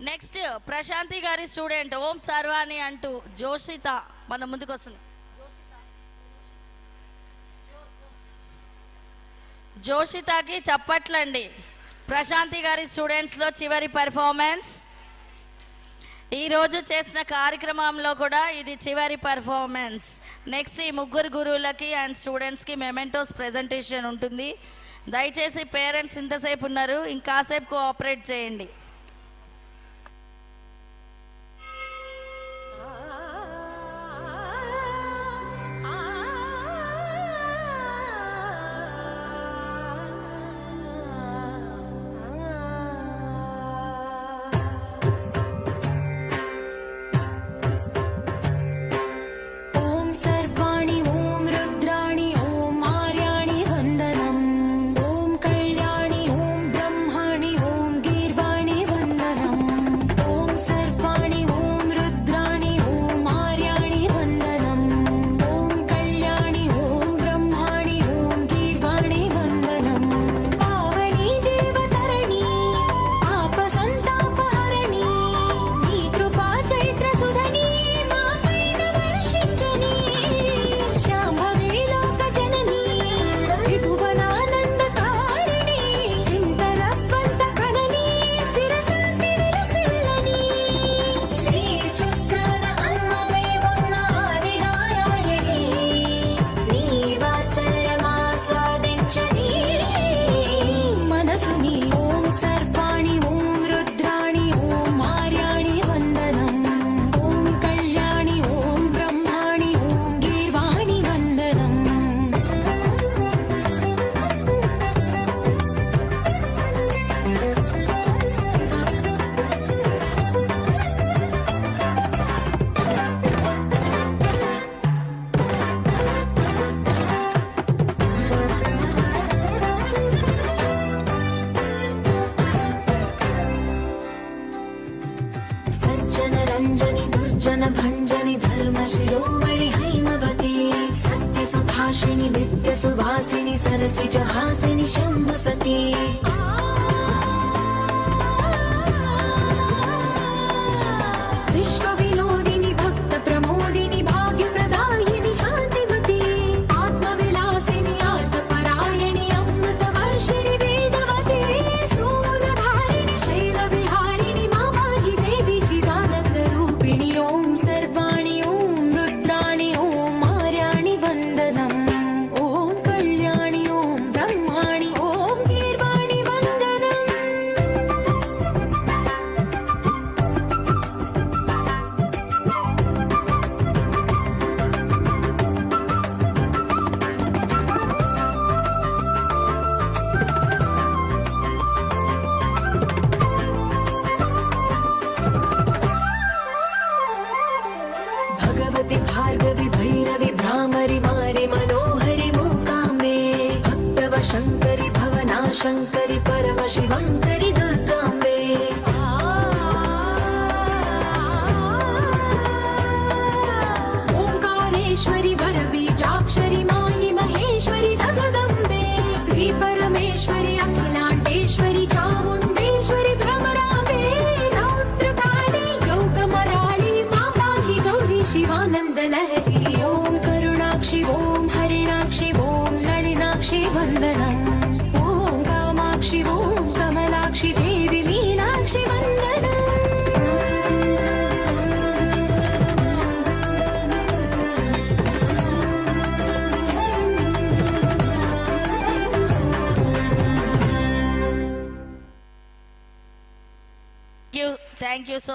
Next Prashanti గారి student ఓం సర్వాణి అంటూ జోషిత మన ముందుకు వస్తుంది. జోషితకి చప్పట్లండి. ప్రశాంతి గారి స్టూడెంట్స్లో చివరి పర్ఫార్మెన్స్. ఈరోజు చేసిన కార్యక్రమంలో కూడా ఇది చివరి పర్ఫార్మెన్స్. నెక్స్ట్ ఈ ముగ్గురు గురువులకి అండ్ స్టూడెంట్స్కి మెమెంటోస్ ప్రెజెంటేషన్ ఉంటుంది. దయచేసి పేరెంట్స్ ఇంతసేపు ఉన్నారు, ఇంకాసేపు కోఆపరేట్ చేయండి. जन भंजनि धर्म शिरोमणि हैमवती सत्य सुभाषिणि नित्य सुवासिनि सरसिज हासिनि शंभु सती विश्व विनोदिनि भक्त प्रमोदिनि भाग्य प्रदायिनि शांतिमती आत्मविलासिनि आर्तपरायणि अमृत वर्षिणि वेदवती सूलधारिणि शैल विहारिणि मामाहि देवी चिदानंद रूपिणि ओम सर्वाणि ओम रुद्राणि ओम आर्याणि वंदनम् ओम कल्याणि ओम ब्रह्माणि ओम गीर्वाणि वंदनम् भगवति भार्गवि भैरवि भ्रामरि मारि मनोहरि मूकाम्बे भक्तव शङ्करि भवना शङ्करि परम शिवङ्करि दुर्गाम्बे ओङ्कारेश्वरि वरबीजाक्षरि मायि महेश्वरि जगदम्बे श्री परमेश्वरि अखिलाण्डेश्वरि चामुण्डेश्वरि भ्रमराम्बे रौद्रकाली योगमराळि मापाहि गौरी शिवानन्द लहरी ओम करुणाक्षि ओम हरिणाक्षि ओम नलिनाक्षि वन्दनम् ओम कामाक्षि ओम कमलाक्षि देवी मीनाक्षि वन्दनम् Thank you so